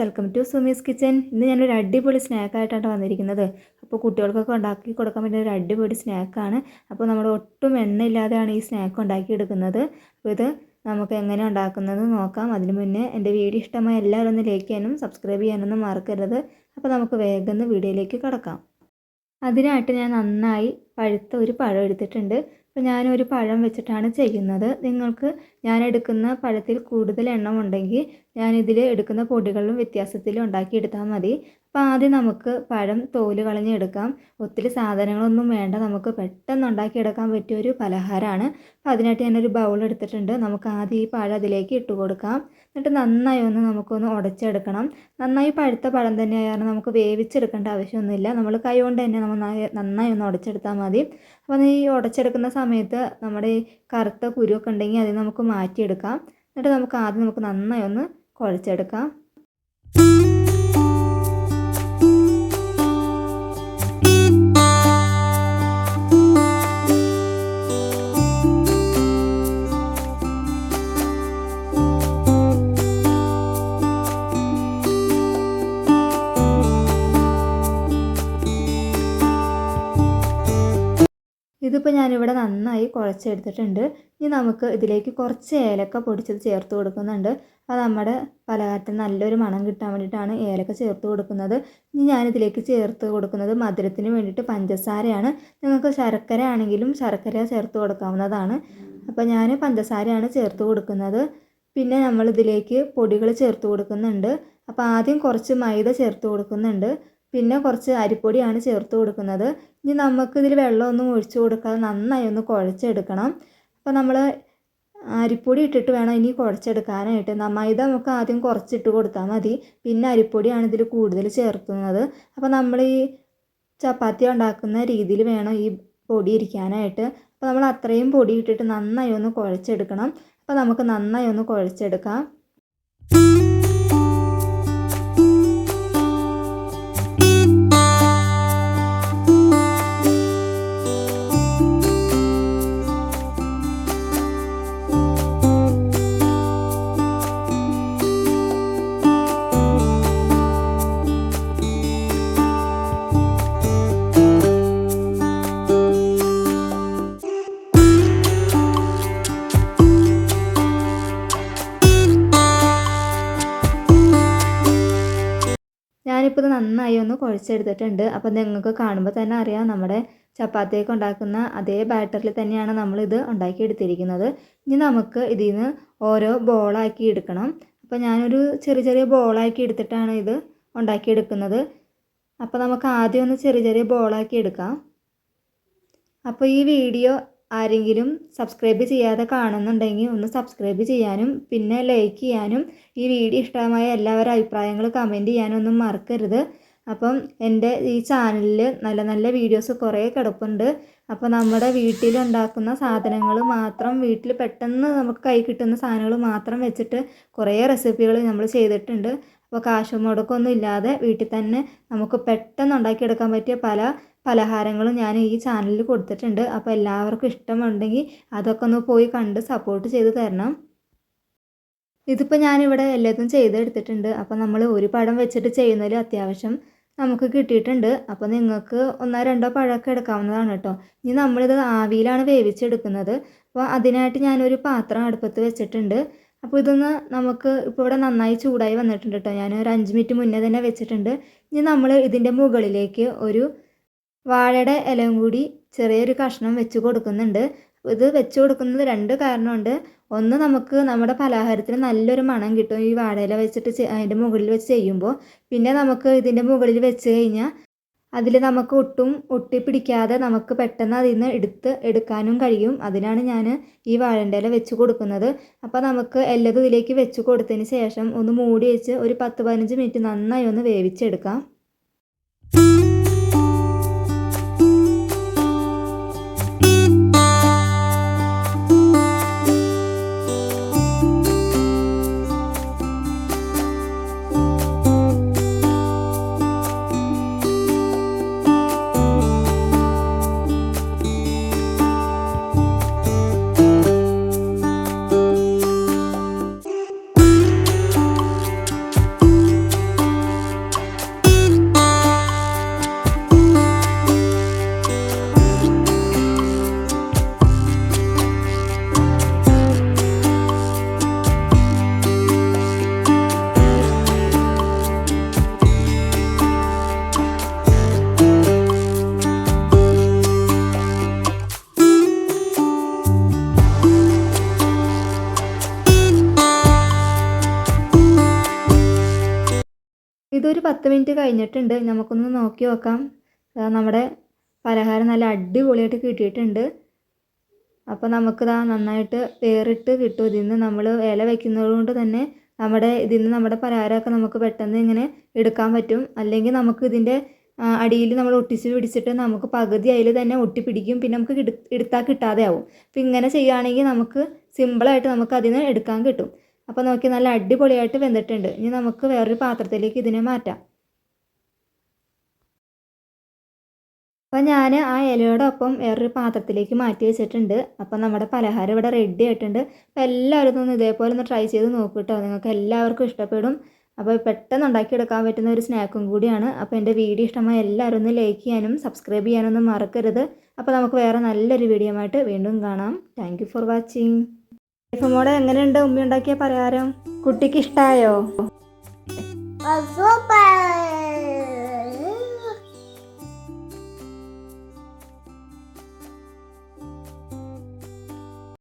Welcome to Sumi's kitchen. ഇന്ന് ഞാനൊരു അടിപൊളി സ്നാക്കായിട്ടാണ് വന്നിരിക്കുന്നത്. അപ്പോൾ കുട്ടികൾക്കൊക്കെ ഉണ്ടാക്കി കൊടുക്കാൻ പറ്റുന്ന ഒരു അടിപൊളി സ്നാക്കാണ്. അപ്പോൾ നമ്മൾ ഒട്ടും എണ്ണയില്ലാതെയാണ് ഈ സ്നാക്ക് ഉണ്ടാക്കിയെടുക്കുന്നത്. അപ്പോൾ ഇത് നമുക്ക് എങ്ങനെ ഉണ്ടാക്കുന്നത് നോക്കാം. അതിന് മുന്നേ എൻ്റെ വീഡിയോ ഇഷ്ടമായ എല്ലാവരും ഒന്ന് ലൈക്ക് ചെയ്യാനും സബ്സ്ക്രൈബ് ചെയ്യാനൊന്നും മറക്കരുത്. അപ്പോൾ നമുക്ക് വേഗം വീഡിയോയിലേക്ക് കടക്കാം. അതിനായിട്ട് ഞാൻ നന്നായി പഴുത്ത ഒരു പഴം എടുത്തിട്ടുണ്ട്. അപ്പോൾ ഞാനൊരു പഴം വെച്ചിട്ടാണ് ചെയ്യുന്നത്. നിങ്ങൾക്ക് ഞാൻ എടുക്കുന്ന പഴത്തിൽ കൂടുതൽ എണ്ണം ഉണ്ടെങ്കിൽ ഞാനിതിൽ എടുക്കുന്ന പൊടികളും വ്യത്യാസത്തിൽ ഉണ്ടാക്കിയെടുത്താൽ മതി. അപ്പോൾ ആദ്യം നമുക്ക് പഴം തോല് കളഞ്ഞെടുക്കാം. ഒത്തിരി സാധനങ്ങളൊന്നും വേണ്ട, നമുക്ക് പെട്ടെന്ന് ഉണ്ടാക്കിയെടുക്കാൻ പറ്റിയ ഒരു പലഹാരമാണ്. അപ്പോൾ അതിനായിട്ട് ഞാനൊരു ബൗൾ എടുത്തിട്ടുണ്ട്. നമുക്ക് ആദ്യം ഈ പഴം അതിലേക്ക് ഇട്ട് കൊടുക്കാം. എന്നിട്ട് നന്നായി നമുക്കൊന്ന് ഉടച്ചെടുക്കണം. നന്നായി പഴുത്ത പഴം തന്നെ കാരണം നമുക്ക് വേവിച്ചെടുക്കേണ്ട ആവശ്യമൊന്നുമില്ല. നമ്മൾ കൈ കൊണ്ട് തന്നെ നന്നായി ഒന്ന് ഉടച്ചെടുത്താൽ മതി. അപ്പോൾ ഈ ഉടച്ചെടുക്കുന്ന സമയത്ത് നമ്മുടെ ഈ കറുത്ത കുരുവൊക്കെ ഉണ്ടെങ്കിൽ അത് നമുക്ക് മാറ്റിയെടുക്കാം. എന്നിട്ട് നമുക്ക് ആദ്യം നന്നായി ഒന്ന് കുഴച്ചെടുക്കാം. ഇതിപ്പോൾ ഞാനിവിടെ നന്നായി കുഴച്ചെടുത്തിട്ടുണ്ട്. ഇനി നമുക്ക് ഇതിലേക്ക് കുറച്ച് ഏലക്ക പൊടിച്ചത് ചേർത്ത് കൊടുക്കുന്നുണ്ട്. അത് നമ്മുടെ പലഹാരത്തിന് നല്ലൊരു മണം കിട്ടാൻ വേണ്ടിയിട്ടാണ് ഏലക്ക ചേർത്ത് കൊടുക്കുന്നത്. ഇനി ഞാനിതിലേക്ക് ചേർത്ത് കൊടുക്കുന്നത് മധുരത്തിന് വേണ്ടിയിട്ട് പഞ്ചസാരയാണ്. നിങ്ങൾക്ക് ശർക്കര ആണെങ്കിലും ശർക്കര ചേർത്ത് കൊടുക്കാവുന്നതാണ്. അപ്പോൾ ഞാൻ പഞ്ചസാരയാണ് ചേർത്ത് കൊടുക്കുന്നത്. പിന്നെ നമ്മളിതിലേക്ക് പൊടികൾ ചേർത്ത് കൊടുക്കുന്നുണ്ട്. അപ്പോൾ ആദ്യം കുറച്ച് മൈദ ചേർത്ത് കൊടുക്കുന്നുണ്ട്. പിന്നെ കുറച്ച് അരിപ്പൊടിയാണ് ചേർത്ത് കൊടുക്കുന്നത്. ഇനി നമുക്കിതിൽ വെള്ളമൊന്നും ഒഴിച്ചു കൊടുക്കാതെ നന്നായി ഒന്ന് കുഴച്ചെടുക്കണം. അപ്പോൾ നമ്മൾ അരിപ്പൊടി ഇട്ടിട്ട് വേണം ഇനി കുഴച്ചെടുക്കാനായിട്ട്. മൈദ നമുക്ക് ആദ്യം കുറച്ചിട്ട് കൊടുത്താൽ മതി. പിന്നെ അരിപ്പൊടിയാണ് ഇതിൽ കൂടുതൽ ചേർക്കുന്നത്. അപ്പോൾ നമ്മൾ ഈ ചപ്പാത്തി ഉണ്ടാക്കുന്ന രീതിയിൽ വേണം ഈ പൊടി ഇരിക്കാനായിട്ട്. അപ്പോൾ നമ്മൾ അത്രയും പൊടി ഇട്ടിട്ട് നന്നായി ഒന്ന് കുഴച്ചെടുക്കണം. അപ്പോൾ നമുക്ക് നന്നായി ഒന്ന് കുഴച്ചെടുക്കാം. ഞാനിപ്പോൾ ഇത് നന്നായി ഒന്ന് കുഴച്ചെടുത്തിട്ടുണ്ട്. അപ്പോൾ നിങ്ങൾക്ക് കാണുമ്പോൾ തന്നെ അറിയാം നമ്മുടെ ചപ്പാത്തിയൊക്കെ ഉണ്ടാക്കുന്ന അതേ ബാറ്ററിൽ തന്നെയാണ് നമ്മളിത് ഉണ്ടാക്കിയെടുത്തിരിക്കുന്നത്. ഇനി നമുക്ക് ഇതിൽ നിന്ന് ഓരോ ബോളാക്കി എടുക്കണം. അപ്പോൾ ഞാനൊരു ചെറിയ ചെറിയ ബോളാക്കി എടുത്തിട്ടാണ് ഇത് ഉണ്ടാക്കിയെടുക്കുന്നത്. അപ്പോൾ നമുക്ക് ആദ്യം ഒന്ന് ചെറിയ ചെറിയ ബോളാക്കി എടുക്കാം. അപ്പോൾ ഈ വീഡിയോ ആരെങ്കിലും സബ്സ്ക്രൈബ് ചെയ്യാതെ കാണുന്നുണ്ടെങ്കിൽ ഒന്ന് സബ്സ്ക്രൈബ് ചെയ്യാനും പിന്നെ ലൈക്ക് ചെയ്യാനും ഈ വീഡിയോ ഇഷ്ടമായ എല്ലാവരും അഭിപ്രായങ്ങൾ കമൻറ്റ് ചെയ്യാനൊന്നും മറക്കരുത്. അപ്പം എൻ്റെ ഈ ചാനലിൽ നല്ല നല്ല വീഡിയോസ് കുറേ കിടപ്പുണ്ട്. അപ്പോൾ നമ്മുടെ വീട്ടിലുണ്ടാക്കുന്ന സാധനങ്ങൾ മാത്രം, വീട്ടിൽ പെട്ടെന്ന് നമുക്ക് കൈ കിട്ടുന്ന സാധനങ്ങൾ മാത്രം വെച്ചിട്ട് കുറേ റെസിപ്പികൾ നമ്മൾ ചെയ്തിട്ടുണ്ട്. അപ്പോൾ കാശ് മുടക്കൊന്നും ഇല്ലാതെ വീട്ടിൽ തന്നെ നമുക്ക് പെട്ടെന്ന് ഉണ്ടാക്കിയെടുക്കാൻ പറ്റിയ പല പലഹാരങ്ങളും ഞാൻ ഈ ചാനലിൽ കൊടുത്തിട്ടുണ്ട്. അപ്പോൾ എല്ലാവർക്കും ഇഷ്ടമുണ്ടെങ്കിൽ അതൊക്കെ ഒന്ന് പോയി കണ്ട് സപ്പോർട്ട് ചെയ്ത് തരണം. ഇതിപ്പോൾ ഞാനിവിടെ എല്ലാതും ചെയ്തെടുത്തിട്ടുണ്ട്. അപ്പോൾ നമ്മൾ ഒരു പഴം വെച്ചിട്ട് ചെയ്യുന്നതിൽ അത്യാവശ്യം നമുക്ക് കിട്ടിയിട്ടുണ്ട്. അപ്പോൾ നിങ്ങൾക്ക് ഒന്നോ രണ്ടോ പഴമൊക്കെ എടുക്കാവുന്നതാണ് കേട്ടോ. ഇനി നമ്മളിത് ആവിയിലാണ് വേവിച്ചെടുക്കുന്നത്. അപ്പോൾ അതിനായിട്ട് ഞാനൊരു പാത്രം അടുപ്പത്ത് വെച്ചിട്ടുണ്ട്. അപ്പോൾ ഇതൊന്ന് നമുക്ക് ഇപ്പോൾ ഇവിടെ നന്നായി ചൂടായി വന്നിട്ടുണ്ട് കേട്ടോ. ഞാൻ ഒരു 5 മിനിറ്റ് മുന്നേ തന്നെ വെച്ചിട്ടുണ്ട്. ഇനി നമ്മൾ ഇതിൻ്റെ മുകളിലേക്ക് ഒരു വാഴയുടെ ഇലയും കൂടി ചെറിയൊരു കഷ്ണം വെച്ച് കൊടുക്കുന്നുണ്ട്. ഇത് വെച്ച് കൊടുക്കുന്നത് 2 കാരണമുണ്ട്. ഒന്ന്, നമുക്ക് നമ്മുടെ പലഹാരത്തിന് നല്ലൊരു മണം കിട്ടും ഈ വാഴയില വെച്ചിട്ട് അതിൻ്റെ മുകളിൽ വെച്ച് ചെയ്യുമ്പോൾ. പിന്നെ നമുക്ക് ഇതിൻ്റെ മുകളിൽ വെച്ച് കഴിഞ്ഞാൽ അതിൽ നമുക്ക് ഒട്ടും ഒട്ടിപ്പിടിക്കാതെ നമുക്ക് പെട്ടെന്ന് അതിൽ നിന്ന് എടുക്കാനും കഴിയും. അതിനാണ് ഞാൻ ഈ വാഴൻ്റെ ഇല വെച്ച് കൊടുക്കുന്നത്. അപ്പോൾ നമുക്ക് എല്ലാതും ഇതിലേക്ക് വെച്ച് കൊടുത്തതിന് ശേഷം ഒന്ന് മൂടി വെച്ച് ഒരു 10-15 മിനിറ്റ് നന്നായി ഒന്ന് വേവിച്ചെടുക്കാം. ഇതൊരു 10 മിനിറ്റ് കഴിഞ്ഞിട്ടുണ്ട്. നമുക്കൊന്ന് നോക്കി നോക്കാം. നമ്മുടെ പലഹാരം നല്ല അടിപൊളിയായിട്ട് കിട്ടിയിട്ടുണ്ട്. അപ്പോൾ നമുക്കിതാ നന്നായിട്ട് വേറിട്ട് കിട്ടും. ഇതിൽ നിന്ന് നമ്മൾ ഇല വയ്ക്കുന്നത് കൊണ്ട് തന്നെ ഇതിൽ നിന്ന് നമ്മുടെ പലഹാരമൊക്കെ നമുക്ക് പെട്ടെന്ന് ഇങ്ങനെ എടുക്കാൻ പറ്റും. അല്ലെങ്കിൽ നമുക്ക് ഇതിൻ്റെ അടിയിൽ നമ്മൾ ഒട്ടിച്ച് പിടിച്ചിട്ട് നമുക്ക് പകുതി അതിൽ തന്നെ ഒട്ടിപ്പിടിക്കും. പിന്നെ നമുക്ക് എടുത്താൽ കിട്ടാതെ ആവും. അപ്പോൾ ഇങ്ങനെ ചെയ്യുകയാണെങ്കിൽ നമുക്ക് സിമ്പിളായിട്ട് നമുക്ക് അതിന് എടുക്കാൻ കിട്ടും. അപ്പോൾ നോക്കി നല്ല അടിപൊളിയായിട്ട് വെന്തിട്ടുണ്ട്. ഇനി നമുക്ക് വേറൊരു പാത്രത്തിലേക്ക് ഇതിനെ മാറ്റാം. അപ്പോൾ ഞാൻ ആ ഇലയോടൊപ്പം വേറൊരു പാത്രത്തിലേക്ക് മാറ്റി വെച്ചിട്ടുണ്ട്. അപ്പോൾ നമ്മുടെ പലഹാരം ഇവിടെ റെഡി ആയിട്ടുണ്ട്. അപ്പോൾ എല്ലാവരും ഒന്ന് ഇതേപോലെ ഒന്ന് ട്രൈ ചെയ്ത് നോക്കൂ കേട്ടോ. നിങ്ങൾക്ക് എല്ലാവർക്കും ഇഷ്ടപ്പെടും. അപ്പോൾ പെട്ടെന്ന് ഉണ്ടാക്കിയെടുക്കാൻ പറ്റുന്ന ഒരു സ്നാക്കും കൂടിയാണ്. അപ്പോൾ എൻ്റെ വീഡിയോ ഇഷ്ടമായ എല്ലാവരും ഒന്ന് ലൈക്ക് ചെയ്യാനും സബ്സ്ക്രൈബ് ചെയ്യാനൊന്നും മറക്കരുത്. അപ്പോൾ നമുക്ക് വേറെ നല്ലൊരു വീഡിയോ ആയിട്ട് വീണ്ടും കാണാം. Thank you for watching. ഇപ്പം മോളെ എങ്ങനെയുണ്ട് ഉമ്മി ഉണ്ടാക്കിയ പലഹാരം? കുട്ടിക്ക് ഇഷ്ടമായോ?